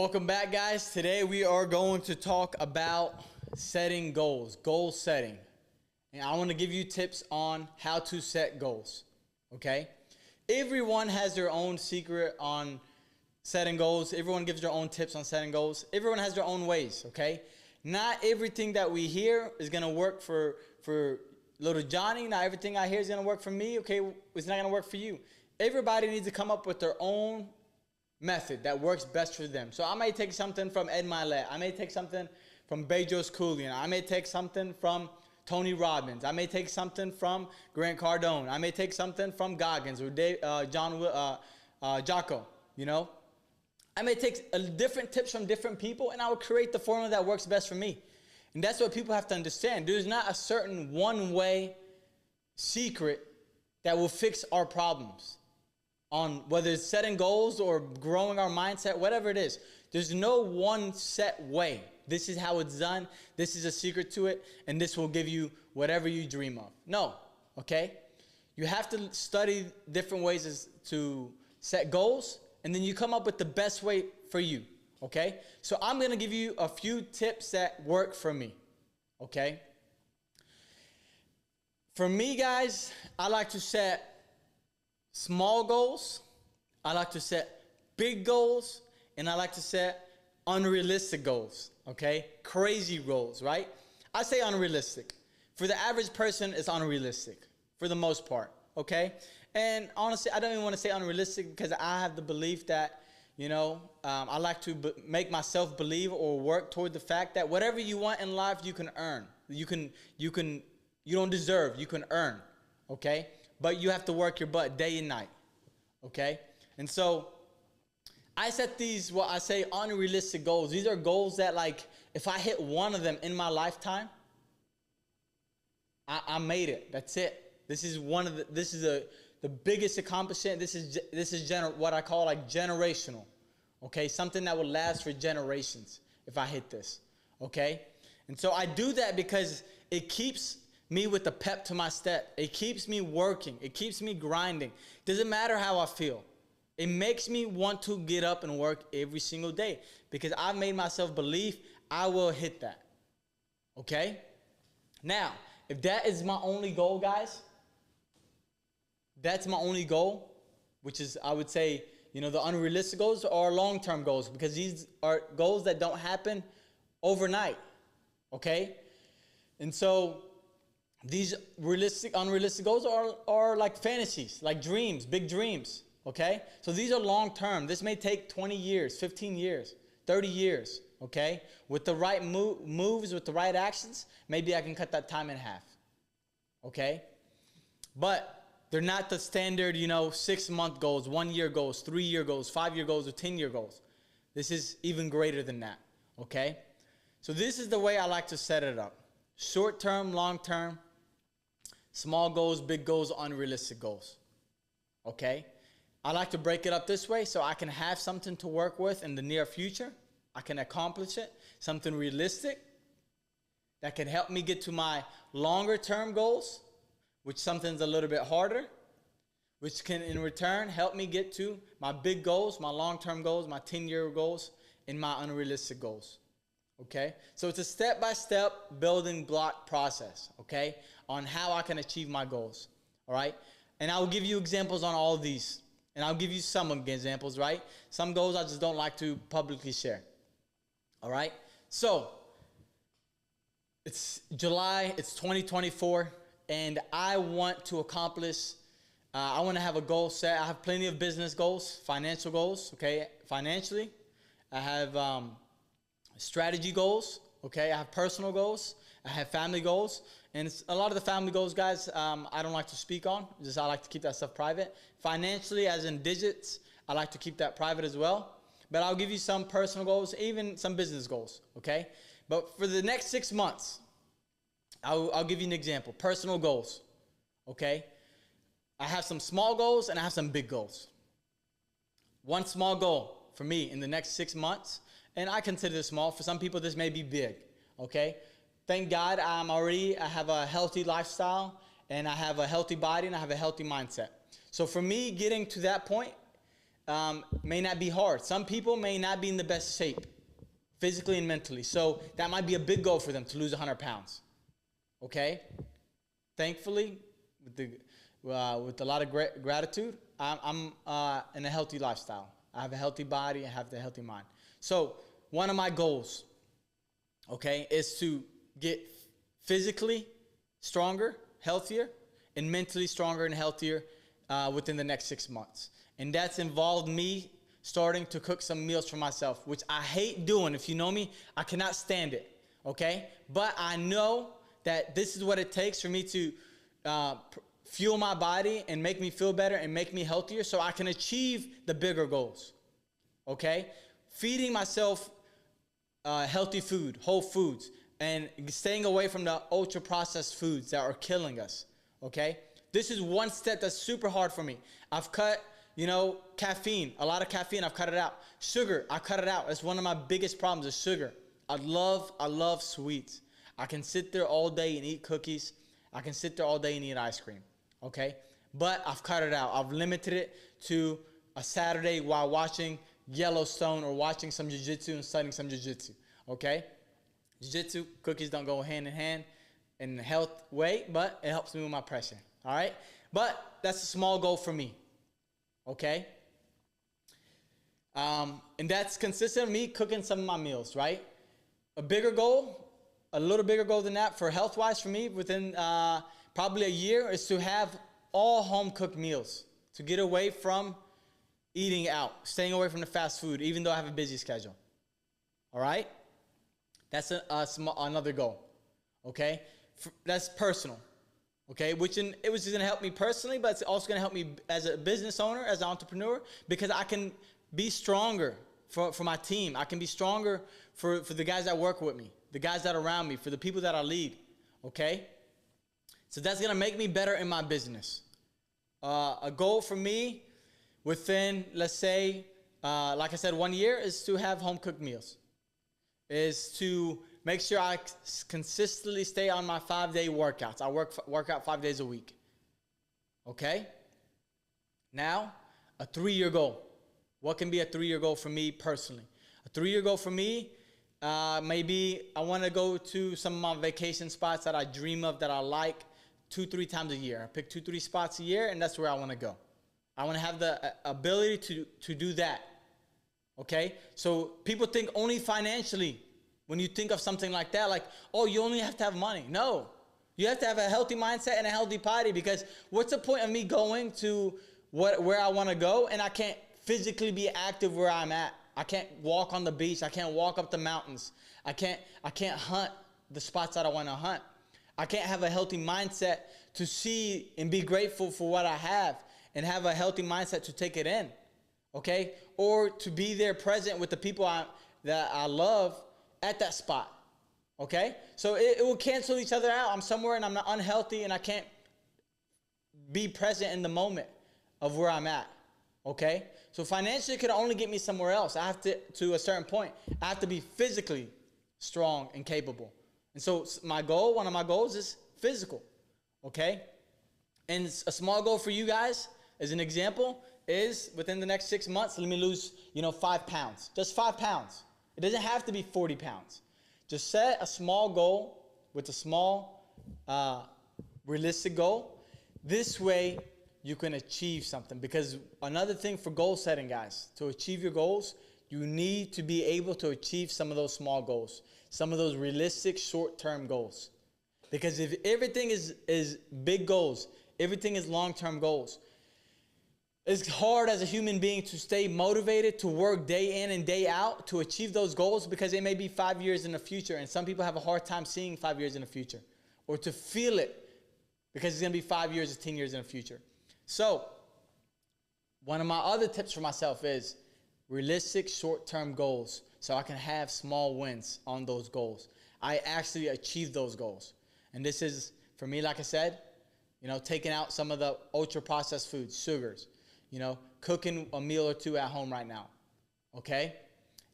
Welcome back, guys. Today we are going to talk about setting goals, goal setting. And I want to give you tips on how to set goals, okay? Everyone has their own secret on setting goals. Everyone gives their own tips on setting goals. Everyone has their own ways, okay? Not everything that we hear is going to work for little Johnny. Not everything I hear is going to work for me, okay? It's not going to work for you. Everybody needs to come up with their own method that works best for them. So I may take something from Ed Mylett. I may take something from Bedros Keuilian. I may take something from Tony Robbins. I may take something from Grant Cardone. I may take something from Goggins or Jocko, you know. I may take different tips from different people, and I will create the formula that works best for me. And that's what people have to understand. There's not a certain one-way secret that will fix our problems. On whether it's setting goals or growing our mindset, whatever it is. There's no one set way. This is how it's done. This is a secret to it. And this will give you whatever you dream of. No, okay? You have to study different ways to set goals. And then you come up with the best way for you, okay? So I'm going to give you a few tips that work for me, okay? For me, guys, I like to set small goals, I like to set big goals, and I like to set unrealistic goals, okay? Crazy goals, right? I say unrealistic. For the average person, it's unrealistic for the most part, okay? And honestly, I don't even want to say unrealistic because I have the belief that, you know, I like to make myself believe or work toward the fact that whatever you want in life, you can earn. You don't deserve, you can earn, okay? But you have to work your butt day and night, okay? And so I set these, what I say, unrealistic goals. These are goals that, like, if I hit one of them in my lifetime, I made it. That's it. This is the biggest accomplishment. This is what I call like generational, okay? Something that will last for generations if I hit this, okay? And so I do that because it keeps me with the pep to my step. It keeps me working. It keeps me grinding. Doesn't matter how I feel. It makes me want to get up and work every single day because I've made myself believe I will hit that. Okay? Now, if that is my only goal, guys, that's my only goal, which is, I would say, you know, the unrealistic goals are long-term goals because these are goals that don't happen overnight. Okay? And so these unrealistic goals are like fantasies, like dreams, big dreams, okay? So these are long-term. This may take 20 years, 15 years, 30 years, okay? With the right moves, with the right actions, maybe I can cut that time in half, okay? But they're not the standard, you know, 6-month goals, 1-year goals, 3-year goals, 5-year goals, or 10-year goals. This is even greater than that, okay? So this is the way I like to set it up. Short-term, long-term, small goals, big goals, unrealistic goals, okay? I like to break it up this way so I can have something to work with in the near future. I can accomplish it, something realistic that can help me get to my longer-term goals, which something's a little bit harder, which can in return help me get to my big goals, my long-term goals, my 10-year goals, and my unrealistic goals. Okay, so it's a step-by-step building block process, okay, on how I can achieve my goals, all right? And I will give you examples on all of these, and I'll give you some examples, right? Some goals I just don't like to publicly share, all right? So it's July, it's 2024, and I want to accomplish, I want to have a goal set. I have plenty of business goals, financial goals, okay, financially. I have strategy goals, okay? I have personal goals. I have family goals. And a lot of the family goals, guys, I don't like to speak on. Just I like to keep that stuff private. Financially, as in digits, I like to keep that private as well. But I'll give you some personal goals, even some business goals, okay? But for the next 6 months, I'll give you an example. Personal goals, okay? I have some small goals and I have some big goals. One small goal for me in the next 6 months, and I consider this small. For some people, this may be big, okay? Thank God I have a healthy lifestyle, and I have a healthy body, and I have a healthy mindset. So for me, getting to that point, may not be hard. Some people may not be in the best shape, physically and mentally. So that might be a big goal for them to lose 100 pounds. Okay? Thankfully, with a lot of gratitude, I'm in a healthy lifestyle. I have a healthy body. I have the healthy mind. So one of my goals, okay, is to get physically stronger, healthier, and mentally stronger and healthier within the next 6 months. And that's involved me starting to cook some meals for myself, which I hate doing. If you know me, I cannot stand it, okay? But I know that this is what it takes for me to fuel my body and make me feel better and make me healthier so I can achieve the bigger goals, okay? Feeding myself healthy food, whole foods, and staying away from the ultra-processed foods that are killing us, okay? This is one step that's super hard for me. I've cut, caffeine, a lot of caffeine, I've cut it out. Sugar, I cut it out. It's one of my biggest problems is sugar. I love sweets. I can sit there all day and eat cookies. I can sit there all day and eat ice cream, okay? But I've cut it out. I've limited it to a Saturday while watching Yellowstone or watching some jiu-jitsu and studying some jiu-jitsu, okay? Jiu-jitsu, cookies don't go hand in hand in a health way, but it helps me with my pressure, all right? But that's a small goal for me, okay? And that's consistent of me cooking some of my meals, right? A little bigger goal than that for health-wise for me within probably a year is to have all home-cooked meals, to get away from eating out, staying away from the fast food, even though I have a busy schedule, all right? That's another goal, okay? That's personal, okay? Which is going to help me personally, but it's also going to help me as a business owner, as an entrepreneur, because I can be stronger for my team. I can be stronger for the guys that work with me, the guys that are around me, for the people that I lead, okay? So that's going to make me better in my business. A goal for me within, let's say, like I said, 1 year is to have home-cooked meals, is to make sure I consistently stay on my 5-day workouts. I work out 5 days a week, okay? Now, a 3-year goal. What can be a 3-year goal for me personally? A 3-year goal for me, maybe I want to go to some of my vacation spots that I dream of, that I like 2-3 times a year. I pick 2-3 spots a year, and that's where I want to go. I want to have the ability to do that, okay? So people think only financially when you think of something like that, like, oh, you only have to have money. No, you have to have a healthy mindset and a healthy body, because what's the point of me going to where I want to go and I can't physically be active where I'm at? I can't walk on the beach. I can't walk up the mountains. I can't hunt the spots that I want to hunt. I can't have a healthy mindset to see and be grateful for what I have and have a healthy mindset to take it in, okay? Or to be there present with the people that I love at that spot, okay? So it will cancel each other out. I'm somewhere and I'm not unhealthy and I can't be present in the moment of where I'm at, okay? So financially, it could only get me somewhere else. I have to a certain point, I have to be physically strong and capable. And so one of my goals is physical, okay? And a small goal for you guys, as an example, is within the next 6 months, let me lose, 5 pounds. Just 5 pounds. It doesn't have to be 40 pounds. Just set a small goal with a small, realistic goal. This way, you can achieve something. Because another thing for goal setting, guys, to achieve your goals, you need to be able to achieve some of those small goals, some of those realistic short-term goals. Because if everything is big goals, everything is long-term goals, it's hard as a human being to stay motivated, to work day in and day out to achieve those goals, because they may be 5 years in the future. And some people have a hard time seeing 5 years in the future, or to feel it because it's going to be 5 years or 10 years in the future. So one of my other tips for myself is realistic short-term goals, so I can have small wins on those goals. I actually achieve those goals. And this is, for me, like I said, taking out some of the ultra-processed foods, sugars, cooking a meal or two at home right now, okay?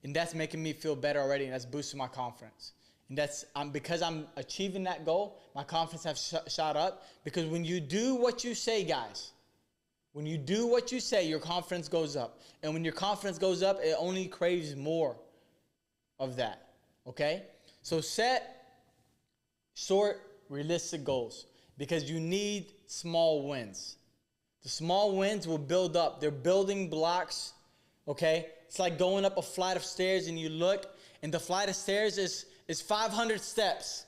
And that's making me feel better already, and that's boosting my confidence. And that's because I'm achieving that goal, my confidence has shot up, because when you do what you say, guys, When you do what you say, your confidence goes up. And when your confidence goes up, it only craves more of that. Okay? So set short, realistic goals because you need small wins. The small wins will build up. They're building blocks. Okay? It's like going up a flight of stairs and you look, and the flight of stairs is 500 steps.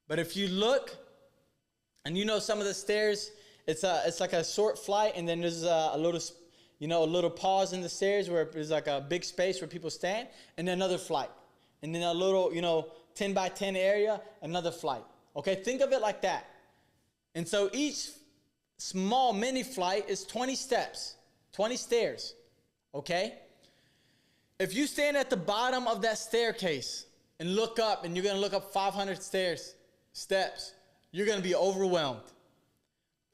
But if you look, and you know some of the stairs, it's like a short flight, and then there's a little pause in the stairs where there's like a big space where people stand, and then another flight. And then a little, 10 by 10 area, another flight. Okay, think of it like that. And so each small mini flight is 20 steps, 20 stairs. Okay? If you stand at the bottom of that staircase and look up, and you're going to look up 500 steps, you're going to be overwhelmed.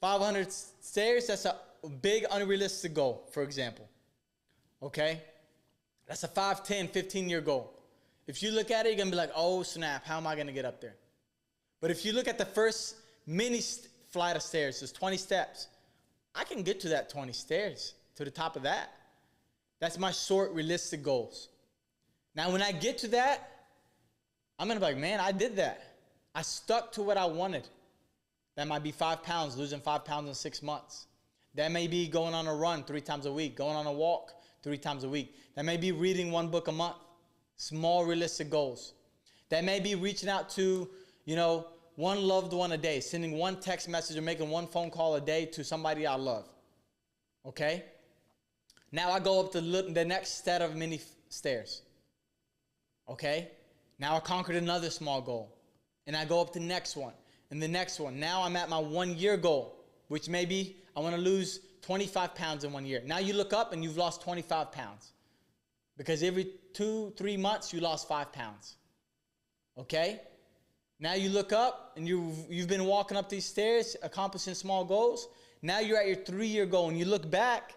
500 stairs, that's a big unrealistic goal, for example. Okay? That's a 5, 10, 15-year goal. If you look at it, you're going to be like, oh, snap, how am I going to get up there? But if you look at the first mini flight of stairs, there's 20 steps. I can get to that 20 stairs, to the top of that. That's my short, realistic goals. Now, when I get to that, I'm going to be like, man, I did that. I stuck to what I wanted. That might be 5 pounds, losing 5 pounds in 6 months. That may be going on a run 3 times a week, going on a walk 3 times a week. That may be reading 1 book a month. Small, realistic goals. That may be reaching out to, 1 loved one a day, sending 1 text message or making 1 phone call a day to somebody I love. Okay? Now I go up to the next set of mini stairs. Okay? Now I conquered another small goal. And I go up to the next one. And the next one. Now I'm at my 1-year goal, which may be I want to lose 25 pounds in 1 year. Now you look up and you've lost 25 pounds. Because every 2-3 months you lost 5 pounds. Okay? Now you look up and you've been walking up these stairs, accomplishing small goals. Now you're at your 3-year goal and you look back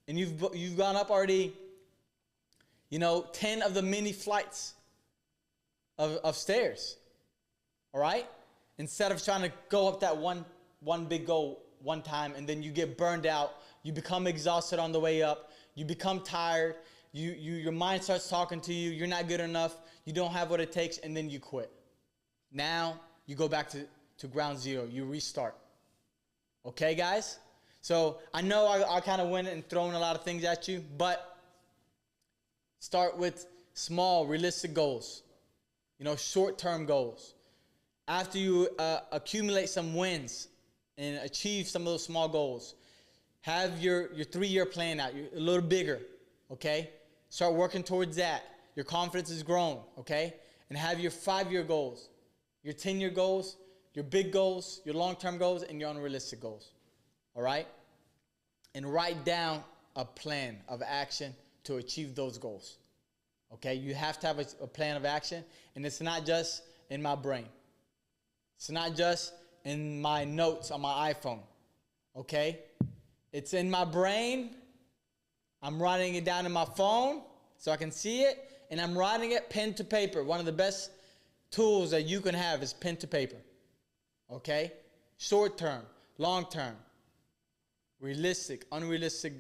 and you've gone up already, 10 of the mini flights of stairs. All right? Instead of trying to go up that one big goal one time and then you get burned out, you become exhausted on the way up, you become tired, your mind starts talking to you, you're not good enough, you don't have what it takes, and then you quit. Now you go back to ground zero, you restart. Okay, guys? So I know I kind of went and thrown a lot of things at you, but start with small, realistic goals, short-term goals. After you accumulate some wins and achieve some of those small goals, have your 3-year plan out, a little bigger, okay? Start working towards that. Your confidence is grown, okay? And have your 5-year goals, your 10-year goals, your big goals, your long-term goals, and your unrealistic goals, all right? And write down a plan of action to achieve those goals, okay? You have to have a plan of action, and it's not just in my brain. It's not just in my notes on my iPhone, okay? It's in my brain. I'm writing it down in my phone so I can see it, and I'm writing it pen to paper. One of the best tools that you can have is pen to paper, okay? Short term, long term, realistic, unrealistic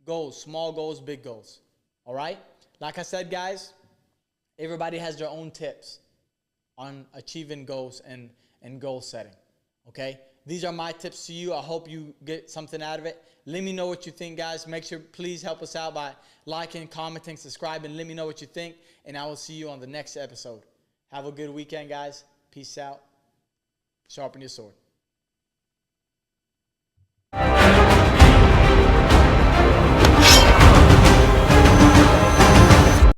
goals, small goals, big goals, all right? Like I said, guys, everybody has their own tips on achieving goals and goal setting, okay? These are my tips to you. I hope you get something out of it. Let me know what you think, guys. Make sure, please help us out by liking, commenting, subscribing. Let me know what you think, and I will see you on the next episode. Have a good weekend, guys. Peace out. Sharpen your sword.